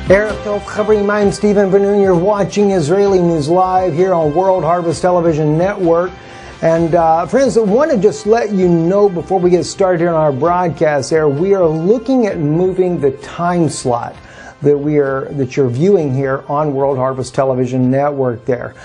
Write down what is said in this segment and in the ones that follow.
I'm Stephen Benoon. You're watching Israeli News Live here on World Harvest Television Network. And friends, I want to just let you know before we get started here on our broadcast there, we are looking at moving the time slot that you're viewing here on World Harvest Television Network there.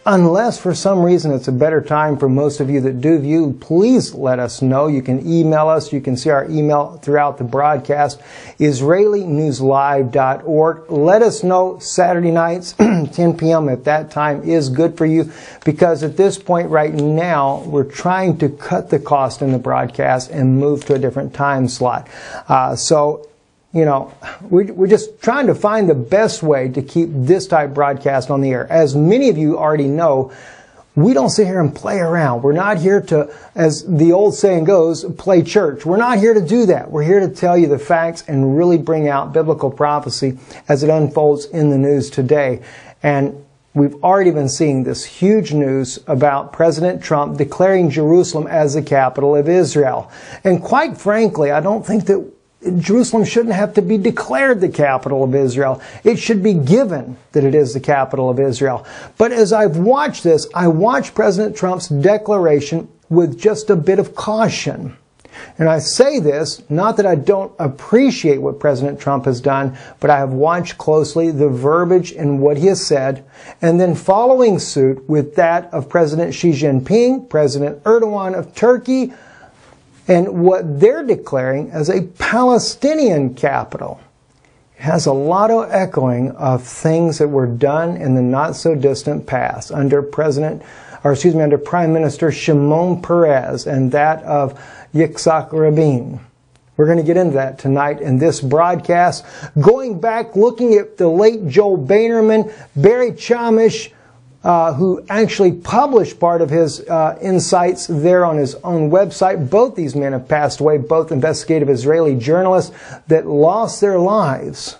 Unless for some reason it's a better time for most of you that do view, please let us know. You can email us. You can see our email throughout the broadcast, IsraeliNewsLive.org. Let us know Saturday nights, 10 p.m. if that time is good for you, because at this point right now, we're trying to cut the cost in the broadcast and move to a different time slot. You know, we're just trying to find the best way to keep this type broadcast on the air. As many of you already know, we don't sit here and play around. We're not here to, as the old saying goes, play church. We're not here to do that. We're here to tell you the facts and really bring out biblical prophecy as it unfolds in the news today. And we've already been seeing this huge news about President Trump declaring Jerusalem as the capital of Israel. And quite frankly, I don't think that Jerusalem shouldn't have to be declared the capital of Israel. It should be given that it is the capital of Israel. But as I've watched this, I watched President Trump's declaration with just a bit of caution. And I say this, not that I don't appreciate what President Trump has done, but I have watched closely the verbiage in what he has said, and then following suit with that of President Xi Jinping, President Erdogan of Turkey, and what they're declaring as a Palestinian capital. It has a lot of echoing of things that were done in the not so distant past under Prime Minister Shimon Peres and that of Yitzhak Rabin. We're going to get into that tonight in this broadcast, going back, looking at the late Joel Boehnerman, Barry Chamish, who actually published part of his insights there on his own website. Both these men have passed away, both investigative Israeli journalists that lost their lives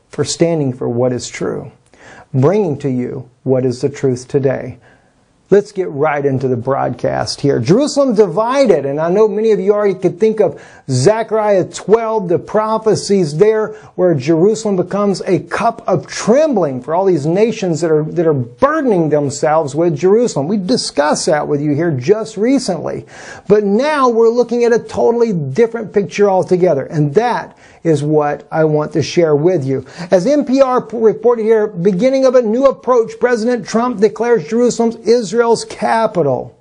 for standing for what is true, bringing to you what is the truth today. Let's get right into the broadcast here. Jerusalem divided, and I know many of you already could think of Zechariah 12, the prophecies there where Jerusalem becomes a cup of trembling for all these nations that are burdening themselves with Jerusalem. We discussed that with you here just recently. But now we're looking at a totally different picture altogether, and that is what I want to share with you. As NPR reported here, beginning of a new approach, President Trump declares Jerusalem's Israel's capital.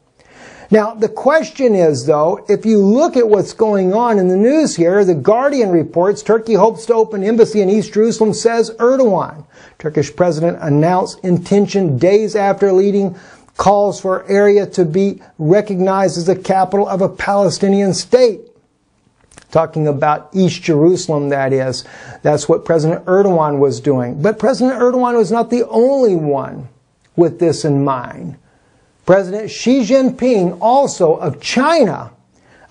Now, the question is, though, if you look at what's going on in the news here, The Guardian reports Turkey hopes to open embassy in East Jerusalem, says Erdogan. Turkish president announced intention days after leading calls for area to be recognized as the capital of a Palestinian state. Talking about East Jerusalem, that is. That's what President Erdogan was doing. But President Erdogan was not the only one with this in mind. President Xi Jinping, also of China,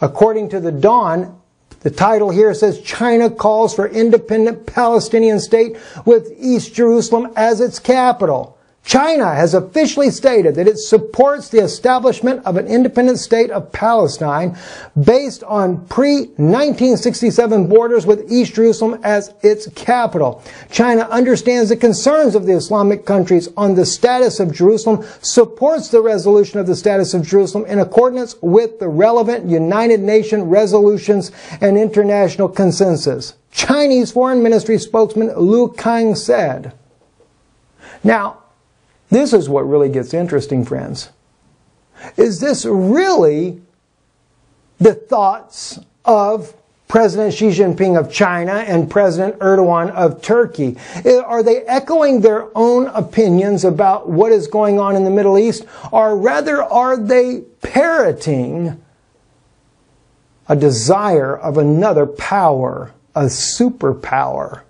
according to the Dawn, the title here says, China calls for independent Palestinian state with East Jerusalem as its capital. China has officially stated that it supports the establishment of an independent state of Palestine based on pre-1967 borders with East Jerusalem as its capital. China understands the concerns of the Islamic countries on the status of Jerusalem, supports the resolution of the status of Jerusalem in accordance with the relevant United Nations resolutions and international consensus. Chinese Foreign Ministry spokesman Liu Kang said. Now, this is what really gets interesting, friends. Is this really the thoughts of President Xi Jinping of China and President Erdogan of Turkey? Are they echoing their own opinions about what is going on in the Middle East? Or rather, are they parroting a desire of another power, a superpower?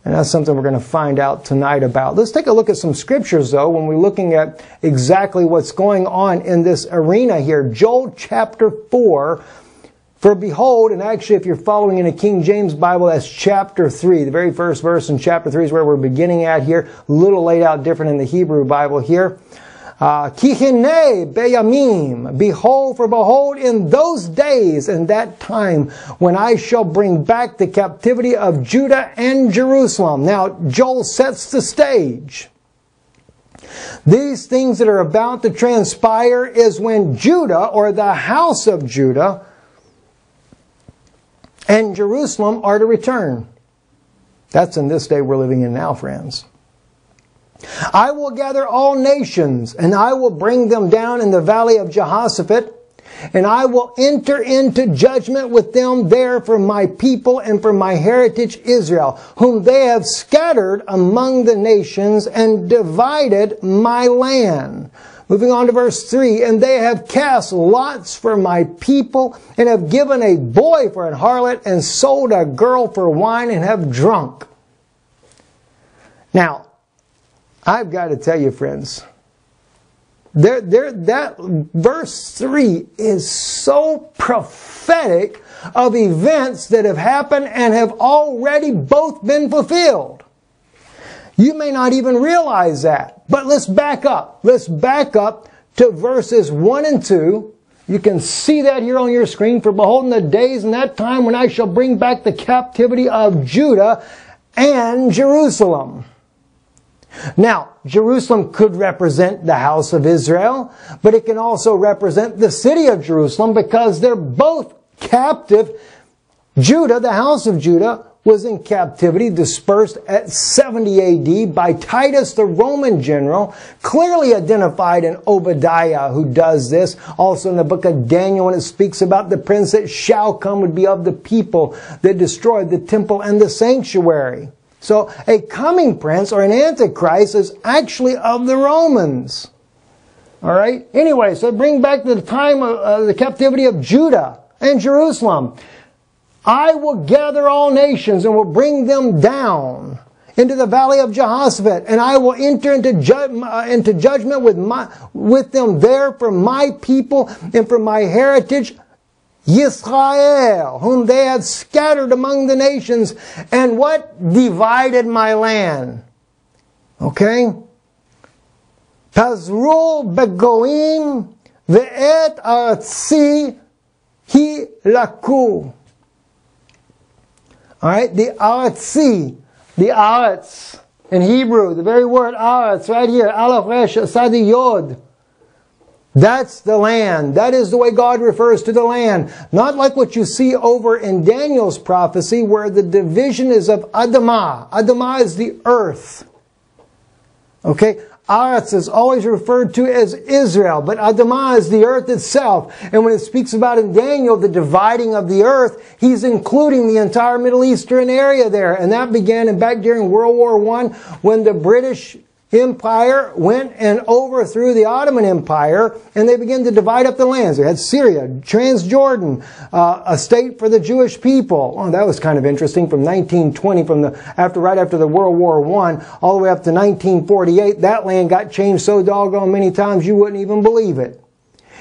And that's something we're going to find out tonight about. Let's take a look at some scriptures, though, when we're looking at exactly what's going on in this arena here. Joel chapter 4. For behold, and actually if you're following in a King James Bible, that's chapter 3. The very first verse in chapter 3 is where we're beginning at here. A little laid out different in the Hebrew Bible here. Kihine beyamim, behold in those days and that time when I shall bring back the captivity of Judah and Jerusalem. Now, Joel sets the stage. These things that are about to transpire is when Judah, or the house of Judah, and Jerusalem are to return. That's in this day we're living in now, friends. I will gather all nations, and I will bring them down in the valley of Jehoshaphat, and I will enter into judgment with them there for my people and for my heritage Israel, whom they have scattered among the nations and divided my land. Moving on to verse 3, and they have cast lots for my people, and have given a boy for an harlot, and sold a girl for wine, and have drunk. Now, I've got to tell you, friends, that verse 3 is so prophetic of events that have happened and have already both been fulfilled. You may not even realize that. But let's back up. Let's back up to verses 1 and 2. You can see that here on your screen. For behold, in the days and that time when I shall bring back the captivity of Judah and Jerusalem. Now, Jerusalem could represent the house of Israel, but it can also represent the city of Jerusalem because they're both captive. Judah, the house of Judah, was in captivity, dispersed at 70 AD by Titus, the Roman general, clearly identified in Obadiah, who does this. Also in the book of Daniel, when it speaks about the prince that shall come would be of the people that destroyed the temple and the sanctuary. So a coming prince or an antichrist is actually of the Romans. All right? Anyway, so bring back the time of the captivity of Judah and Jerusalem. I will gather all nations and will bring them down into the valley of Jehoshaphat, and I will enter into judgment with them there for my people and for my heritage Yisrael, whom they have scattered among the nations, and what? Divided my land. Okay? Tazru begoim ve'et aratzi hi laku. Alright, the aratzi, the aretz, in Hebrew, the very word aretz, right here, aleph resh asadi yod. That's the land. That is the way God refers to the land. Not like what you see over in Daniel's prophecy where the division is of Adamah. Adamah is the earth. Okay? Aretz is always referred to as Israel, but Adamah is the earth itself. And when it speaks about in Daniel the dividing of the earth, he's including the entire Middle Eastern area there. And that began back during World War I when the British Empire went and overthrew the Ottoman Empire, and they began to divide up the lands. They had Syria, Transjordan, a state for the Jewish people. Oh, that was kind of interesting. From 1920, right after the World War I, all the way up to 1948, that land got changed so doggone many times you wouldn't even believe it.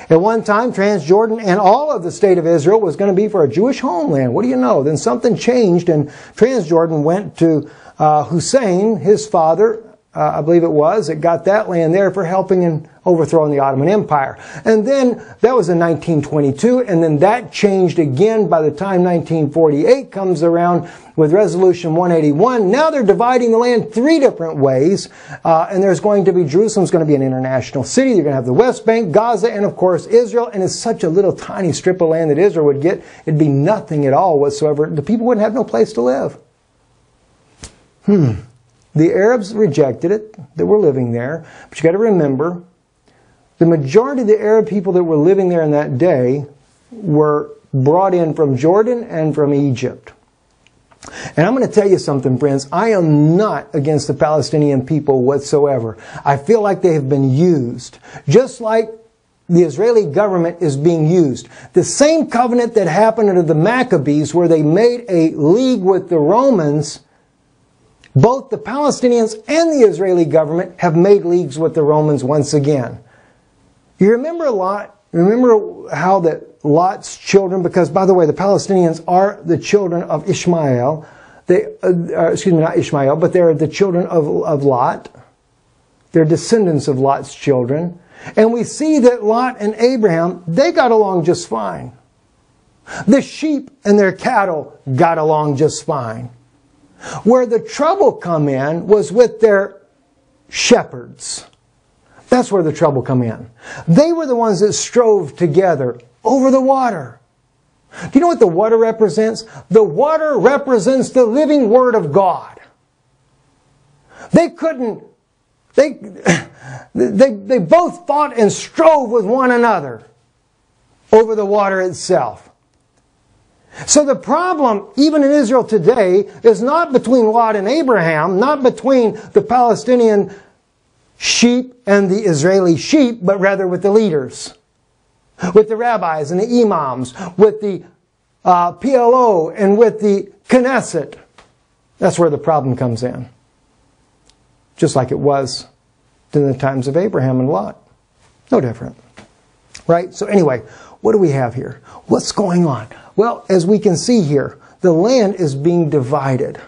At one time, Transjordan and all of the state of Israel was going to be for a Jewish homeland. What do you know? Then something changed, and Transjordan went to Hussein, his father, I believe it was, that got that land there for helping in overthrowing the Ottoman Empire. And then, that was in 1922, and then that changed again by the time 1948 comes around with Resolution 181. Now they're dividing the land 3 different ways, and there's going to be, Jerusalem's going to be an international city. You're going to have the West Bank, Gaza, and of course Israel, and it's such a little tiny strip of land that Israel would get, it'd be nothing at all whatsoever. The people wouldn't have no place to live. The Arabs rejected it, that were living there. But you got to remember, the majority of the Arab people that were living there in that day were brought in from Jordan and from Egypt. And I'm going to tell you something, friends. I am not against the Palestinian people whatsoever. I feel like they have been used. Just like the Israeli government is being used. The same covenant that happened under the Maccabees, where they made a league with the Romans, both the Palestinians and the Israeli government have made leagues with the Romans once again. You remember Lot? Remember how that Lot's children, because by the way, the Palestinians are the children of Ishmael. Not Ishmael, but they're the children of Lot. They're descendants of Lot's children. And we see that Lot and Abraham, they got along just fine. The sheep and their cattle got along just fine. Where the trouble come in was with their shepherds. That's where the trouble come in. They were the ones that strove together over the water. Do you know what the water represents? The water represents the living Word of God. They couldn't, they both fought and strove with one another over the water itself. So the problem, even in Israel today, is not between Lot and Abraham, not between the Palestinian sheep and the Israeli sheep, but rather with the leaders, with the rabbis and the imams, with the PLO and with the Knesset. That's where the problem comes in. Just like it was in the times of Abraham and Lot. No different. Right? So anyway, what do we have here? What's going on? Well, as we can see here, the land is being divided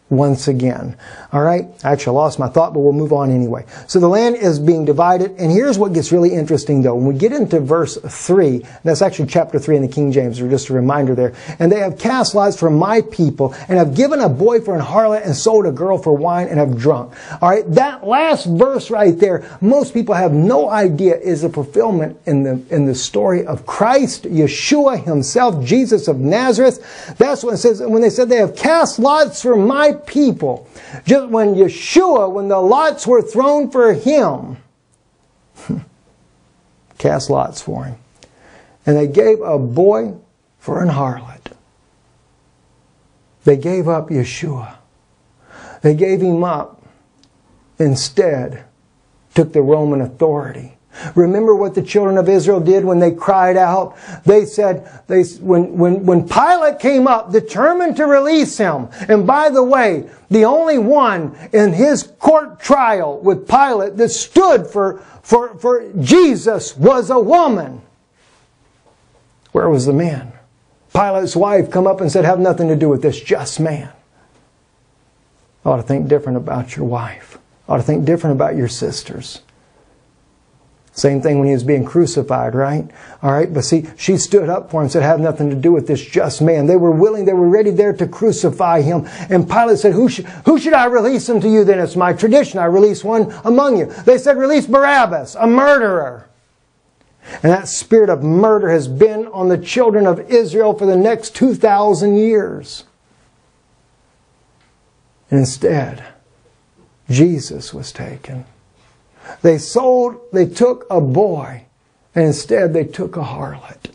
once again. All right? I actually lost my thought, but we'll move on anyway. So the land is being divided, and here's what gets really interesting, though. When we get into verse 3, that's actually chapter 3 in the King James, or just a reminder there. And they have cast lots for my people, and have given a boy for an harlot, and sold a girl for wine, and have drunk. All right? That last verse right there, most people have no idea is a fulfillment in the story of Christ, Yeshua himself, Jesus of Nazareth. That's what it says, when they said they have cast lots for my people. Just when Yeshua, when the lots were thrown for him, cast lots for him. And they gave a boy for an harlot. They gave up Yeshua. They gave him up. Instead, took the Roman authority. Remember what the children of Israel did when they cried out? They said, when Pilate came up, determined to release him. And by the way, the only one in his court trial with Pilate that stood for Jesus was a woman. Where was the man? Pilate's wife come up and said, have nothing to do with this just man. I ought to think different about your wife. I ought to think different about your sisters. Same thing when he was being crucified, right? All right, but see, she stood up for him and said, have nothing to do with this just man. They were willing, they were ready there to crucify him. And Pilate said, who should I release unto you then? It's my tradition. I release one among you. They said, release Barabbas, a murderer. And that spirit of murder has been on the children of Israel for the next 2,000 years. And instead, Jesus was taken. They took a boy, and instead they took a harlot.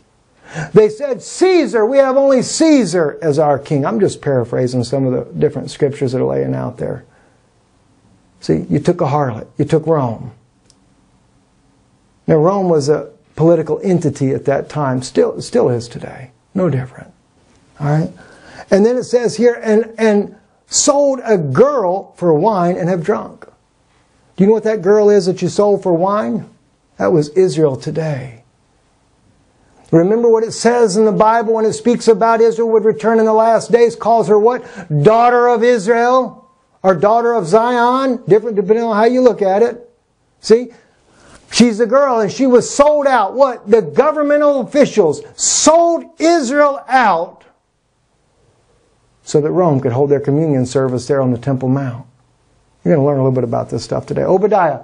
They said, Caesar, we have only Caesar as our king. I'm just paraphrasing some of the different scriptures that are laying out there. See, you took a harlot. You took Rome. Now, Rome was a political entity at that time. Still is today. No different. All right? And then it says here, and sold a girl for wine and have drunk. Do you know what that girl is that you sold for wine? That was Israel today. Remember what it says in the Bible when it speaks about Israel would return in the last days, calls her what? Daughter of Israel, or daughter of Zion, different depending on how you look at it. See? She's a girl and she was sold out. What? The governmental officials sold Israel out so that Rome could hold their communion service there on the Temple Mount. You're going to learn a little bit about this stuff today. Obadiah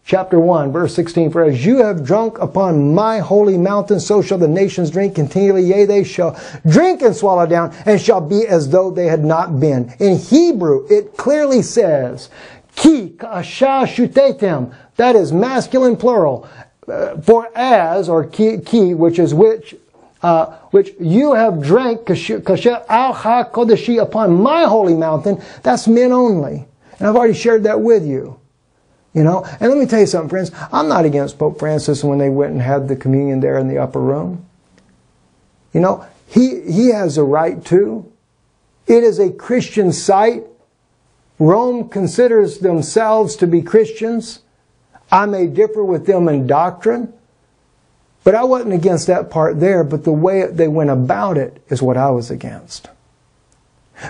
chapter 1, verse 16. For as you have drunk upon my holy mountain, so shall the nations drink continually. Yea, they shall drink and swallow down, and shall be as though they had not been. In Hebrew, it clearly says, Ki ka'asha shutetem. That is masculine plural. For as, or ki, which is which you have drank, kasher al ha-kodeshi, upon my holy mountain. That's men only. And I've already shared that with you. You know, and let me tell you something, friends. I'm not against Pope Francis when they went and had the communion there in the upper room. You know, he has a right to. It is a Christian site. Rome considers themselves to be Christians. I may differ with them in doctrine, but I wasn't against that part there. But the way they went about it is what I was against.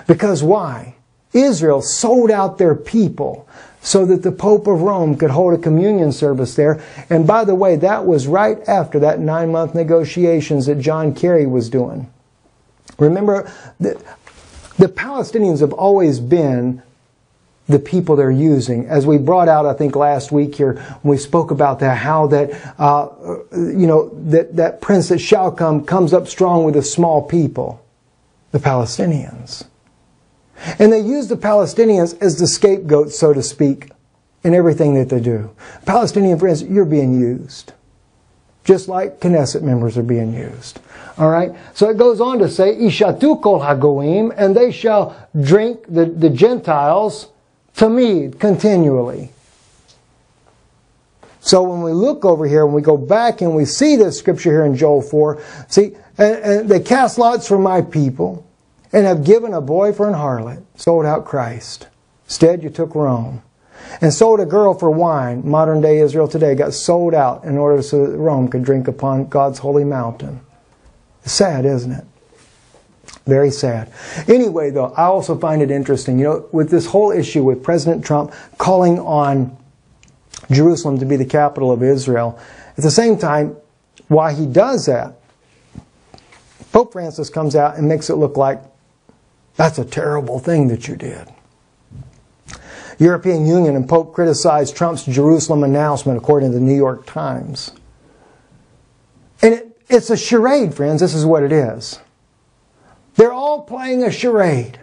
Because why? Israel sold out their people, so that the Pope of Rome could hold a communion service there. And by the way, that was right after that 9-month negotiations that John Kerry was doing. Remember, the Palestinians have always been the people they're using. As we brought out, I think, last week here, when we spoke about that, how that, that prince that shall come comes up strong with a small people, the Palestinians. And they use the Palestinians as the scapegoats, so to speak, in everything that they do. Palestinian friends, you're being used. Just like Knesset members are being used. All right? So it goes on to say, Ishatu kol hagoim, and they shall drink, the Gentiles, tamid, continually. So when we look over here, when we go back and we see this scripture here in Joel 4, see, and they cast lots for my people, and have given a boy for an harlot, sold out Christ. Instead, you took Rome. And sold a girl for wine. Modern day Israel today got sold out in order so that Rome could drink upon God's holy mountain. It's sad, isn't it? Very sad. Anyway, though, I also find it interesting, with this whole issue with President Trump calling on Jerusalem to be the capital of Israel. At the same time, why he does that, Pope Francis comes out and makes it look like that's a terrible thing that you did. European Union and Pope criticized Trump's Jerusalem announcement, according to the New York Times. And it's a charade, friends. This is what it is. They're all playing a charade.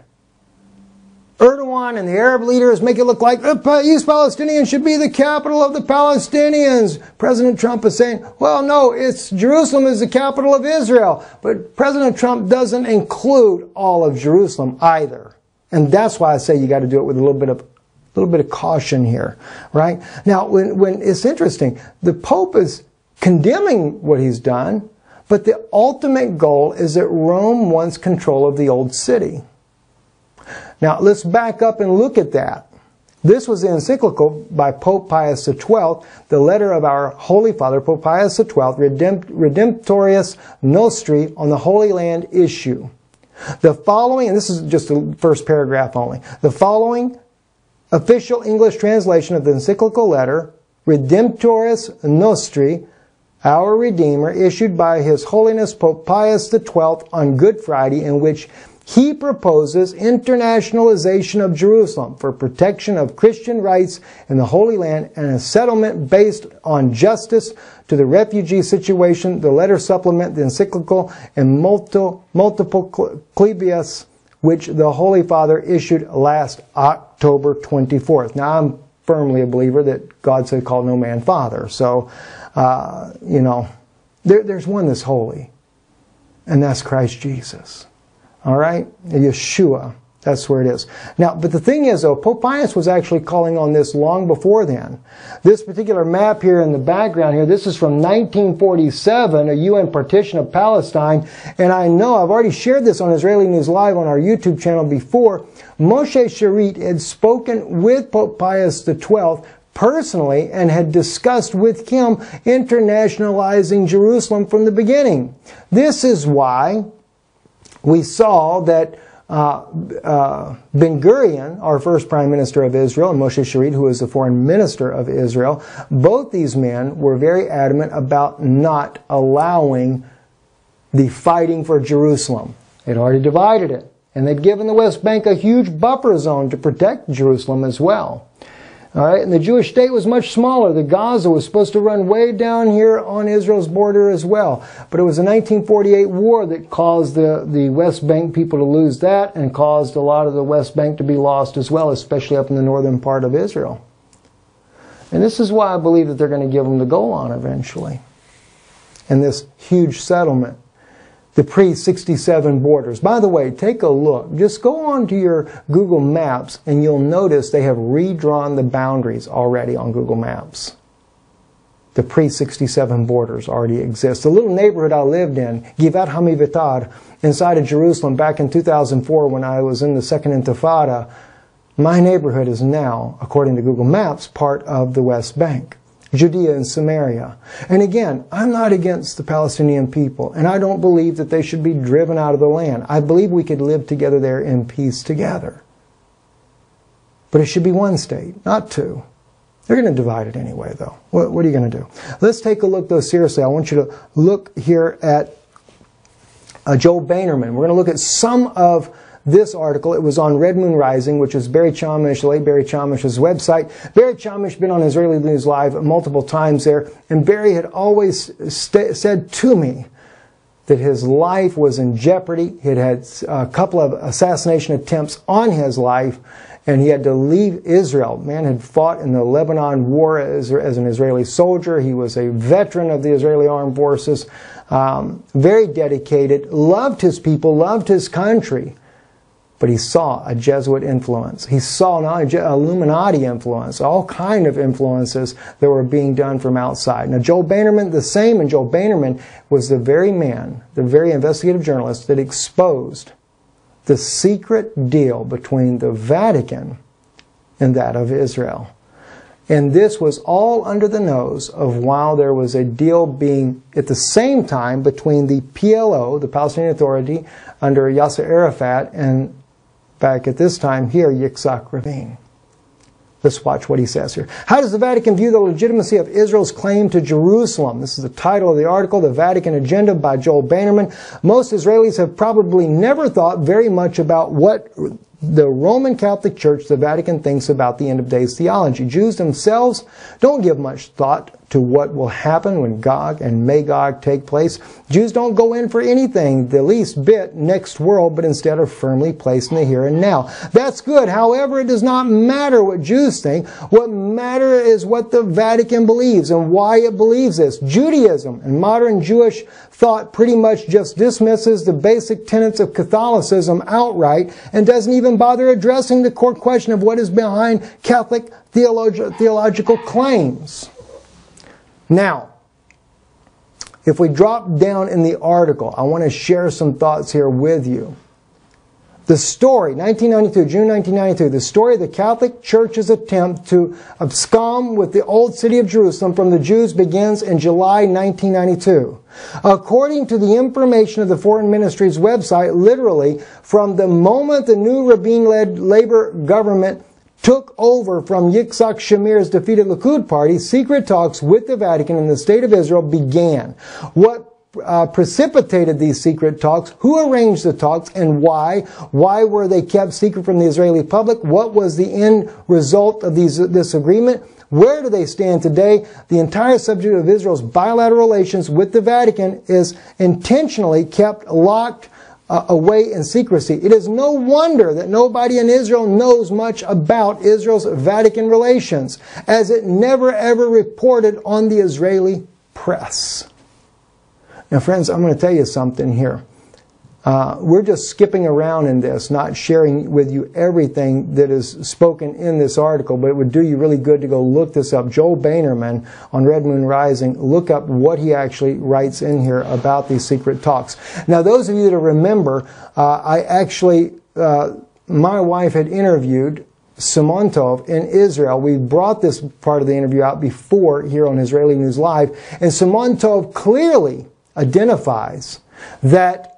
Erdogan and the Arab leaders make it look like East Palestinians should be the capital of the Palestinians. President Trump is saying, well, no, Jerusalem is the capital of Israel. But President Trump doesn't include all of Jerusalem either. And that's why I say you got to do it with a little bit of caution here, right? Now, when it's interesting, the Pope is condemning what he's done, but the ultimate goal is that Rome wants control of the old city. Now, let's back up and look at that. This was the encyclical by Pope Pius XII, the letter of our Holy Father, Pope Pius XII, Redemptoris Nostri, on the Holy Land issue. The following, and this is just the first paragraph only, the following official English translation of the encyclical letter, Redemptoris Nostri, our Redeemer, issued by His Holiness Pope Pius XII on Good Friday, in which he proposes internationalization of Jerusalem for protection of Christian rights in the Holy Land and a settlement based on justice to the refugee situation. The letter supplement the encyclical and multiple Clebius, which the Holy Father issued last October 24th. Now, I'm firmly a believer that God said, call no man father. So, there's one that's holy, and that's Christ Jesus. All right? Yeshua. That's where it is. Now, but the thing is, though, Pope Pius was actually calling on this long before then. This particular map here in the background here, this is from 1947, a UN partition of Palestine. And I know, I've already shared this on Israeli News Live on our YouTube channel before. Moshe Sharit had spoken with Pope Pius XII personally and had discussed with him internationalizing Jerusalem from the beginning. This is why we saw that Ben-Gurion, our first Prime Minister of Israel, and Moshe Sharit, who was the Foreign Minister of Israel, both these men were very adamant about not allowing the fighting for Jerusalem. They'd already divided it, and they'd given the West Bank a huge buffer zone to protect Jerusalem as well. All right, and the Jewish state was much smaller. The Gaza was supposed to run way down here on Israel's border as well. But it was the 1948 war that caused the West Bank people to lose that and caused a lot of the West Bank to be lost as well, especially up in the northern part of Israel. And this is why I believe that they're going to give them the Golan eventually. And this huge settlement. The pre-67 borders. By the way, take a look. Just go on to your Google Maps and you'll notice they have redrawn the boundaries already on Google Maps. The pre-67 borders already exist. The little neighborhood I lived in, Givat Hamivitar, inside of Jerusalem back in 2004 when I was in the Second Intifada, my neighborhood is now, according to Google Maps, part of the West Bank. Judea and Samaria. And again, I'm not against the Palestinian people, and I don't believe that they should be driven out of the land. I believe we could live together there in peace together. But it should be one state, not two. They're going to divide it anyway, though. What are you going to do? Let's take a look, though, seriously. I want you to look here at Joe Boehnerman. We're going to look at some of this article. It was on Red Moon Rising, which is Barry Chamish, late Barry Chamish's website. Barry Chamish been on Israeli News Live multiple times there, and Barry had always said to me that his life was in jeopardy. He had had a couple of assassination attempts on his life, and he had to leave Israel. Man had fought in the Lebanon War as an Israeli soldier. He was a veteran of the Israeli Armed Forces, very dedicated, loved his people, loved his country. But he saw a Jesuit influence. He saw not only Illuminati influence, all kind of influences that were being done from outside. Now, Joe Boehnerman, the same, and Joe Boehnerman was the very man, the very investigative journalist that exposed the secret deal between the Vatican and that of Israel. And this was all under the nose of while there was a deal being at the same time between the PLO, the Palestinian Authority, under Yasser Arafat, and back at this time here, Yitzhak Rabin. Let's watch what he says here. How does the Vatican view the legitimacy of Israel's claim to Jerusalem? This is the title of the article, The Vatican Agenda by Joel Boehnerman. Most Israelis have probably never thought very much about what the Roman Catholic Church, the Vatican, thinks about the end of days theology. Jews themselves don't give much thought to what will happen when Gog and Magog take place. Jews don't go in for anything the least bit next world, but instead are firmly placed in the here and now. That's good. However, it does not matter what Jews think. What matters is what the Vatican believes and why it believes this. Judaism and modern Jewish thought pretty much just dismisses the basic tenets of Catholicism outright and doesn't even bother addressing the core question of what is behind Catholic theological claims. Now, if we drop down in the article, I want to share some thoughts here with you. The story, 1992, June 1992, the story of the Catholic Church's attempt to abscond with the old city of Jerusalem from the Jews begins in July 1992. According to the information of the Foreign Ministry's website, literally, from the moment the new Rabin-led Labor government took over from Yitzhak Shamir's defeated Likud party, secret talks with the Vatican and the State of Israel began. What precipitated these secret talks? Who arranged the talks and why? Why were they kept secret from the Israeli public? What was the end result of this agreement? Where do they stand today? The entire subject of Israel's bilateral relations with the Vatican is intentionally kept locked away in secrecy. It is no wonder that nobody in Israel knows much about Israel's Vatican relations, as it never ever reported on the Israeli press. Now, friends, I'm going to tell you something here. We're just skipping around in this, not sharing with you everything that is spoken in this article, but it would do you really good to go look this up. Joel Boehnerman on Red Moon Rising, look up what he actually writes in here about these secret talks. Now, those of you that remember, my wife had interviewed Simon Tov in Israel. We brought this part of the interview out before here on Israeli News Live, and Simon Tov clearly identifies that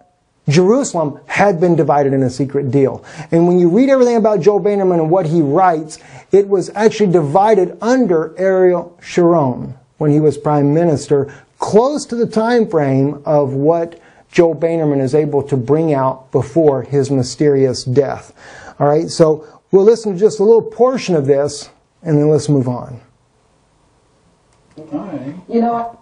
Jerusalem had been divided in a secret deal. And when you read everything about Joel Boehnerman and what he writes, it was actually divided under Ariel Sharon when he was prime minister, close to the time frame of what Joel Boehnerman is able to bring out before his mysterious death. All right, so we'll listen to just a little portion of this, and then let's move on. You know,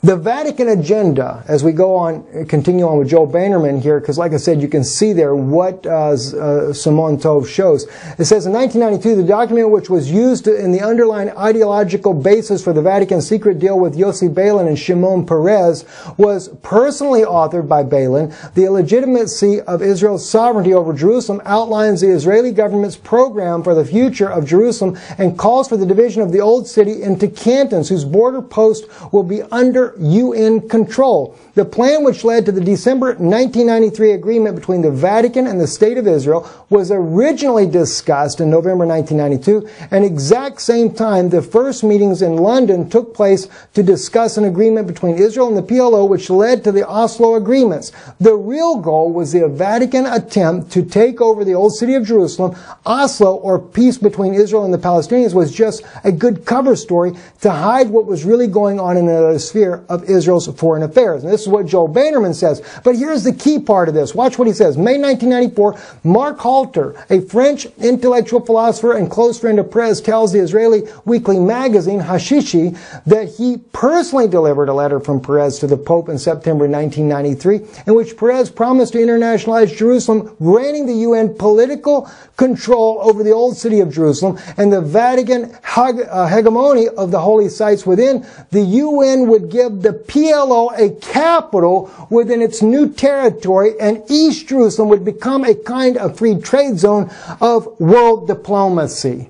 the Vatican agenda, as we go on, continue on with Joel Boehnerman here, because like I said, you can see there what Simon Tov shows. It says in 1992, the document which was used in the underlying ideological basis for the Vatican secret deal with Yossi Beilin and Shimon Peres was personally authored by Beilin. The illegitimacy of Israel's sovereignty over Jerusalem outlines the Israeli government's program for the future of Jerusalem and calls for the division of the old city into cantons whose border posts will be under under UN control. The plan, which led to the December 1993 agreement between the Vatican and the State of Israel, was originally discussed in November 1992, and exact same time the first meetings in London took place to discuss an agreement between Israel and the PLO, which led to the Oslo agreements. The real goal was the Vatican attempt to take over the old city of Jerusalem. Oslo, or peace between Israel and the Palestinians, was just a good cover story to hide what was really going on in the sphere of Israel's foreign affairs. And this is what Joel Bannerman says. But here's the key part of this. Watch what he says. May 1994, Mark Halter, a French intellectual philosopher and close friend of Peres, tells the Israeli weekly magazine Hashishi that he personally delivered a letter from Peres to the Pope in September 1993, in which Peres promised to internationalize Jerusalem, granting the UN political control over the old city of Jerusalem and the Vatican hegemony of the holy sites within. The UN would give the PLO a capital within its new territory, and East Jerusalem would become a kind of free trade zone of world diplomacy.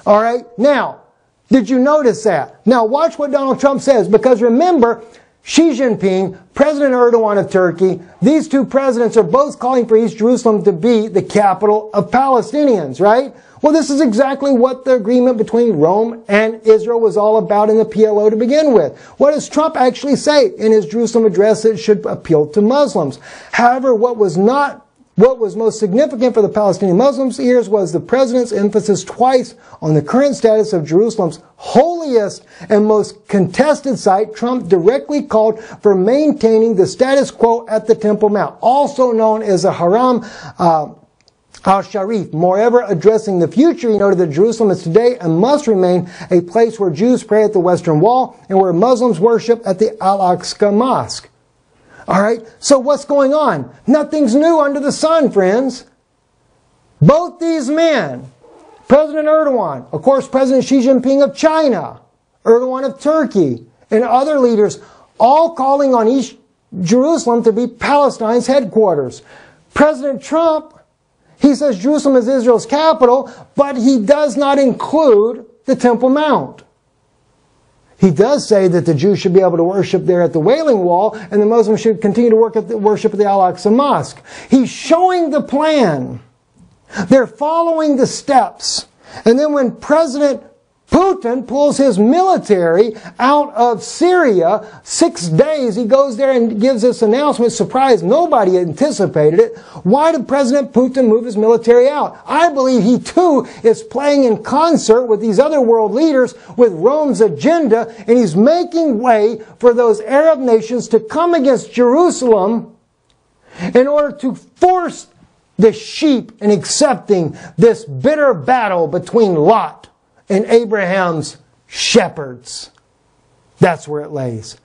All right? Now, did you notice that? Now, watch what Donald Trump says, because remember, Xi Jinping, President Erdogan of Turkey, these two presidents are both calling for East Jerusalem to be the capital of Palestinians, right? Well, this is exactly what the agreement between Rome and Israel was all about in the PLO to begin with. What does Trump actually say in his Jerusalem address? That it should appeal to Muslims. However, what was most significant for the Palestinian Muslims' ears was the president's emphasis twice on the current status of Jerusalem's holiest and most contested site. Trump directly called for maintaining the status quo at the Temple Mount, also known as the Haram al-Sharif. Moreover, addressing the future, he noted that Jerusalem is today and must remain a place where Jews pray at the Western Wall and where Muslims worship at the Al-Aqsa Mosque. All right, so what's going on? Nothing's new under the sun, friends. Both these men, President Erdogan, of course, President Xi Jinping of China, Erdogan of Turkey, and other leaders, all calling on East Jerusalem to be Palestine's headquarters. President Trump, he says Jerusalem is Israel's capital, but he does not include the Temple Mount. He does say that the Jews should be able to worship there at the Wailing Wall, and the Muslims should continue to worship at the Al-Aqsa Mosque. He's showing the plan. They're following the steps. And then when President Putin pulls his military out of Syria, 6 days, he goes there and gives this announcement. Surprise, nobody anticipated it. Why did President Putin move his military out? I believe he too is playing in concert with these other world leaders with Rome's agenda, and he's making way for those Arab nations to come against Jerusalem in order to force the sheep in accepting this bitter battle between Lot and Abraham's shepherds. That's where it lays.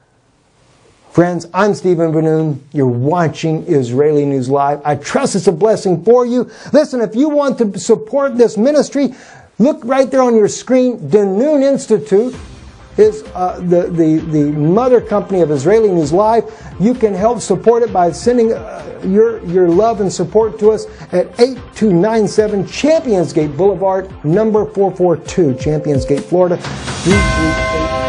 Friends, I'm Stephen Ben-Nun. You're watching Israeli News Live. I trust it's a blessing for you. Listen, if you want to support this ministry, look right there on your screen. Ben-Nun Institute is the mother company of Israeli News Live. You can help support it by sending your love and support to us at 8297 Champions Gate Boulevard, number 442, Champions Gate, Florida, 338.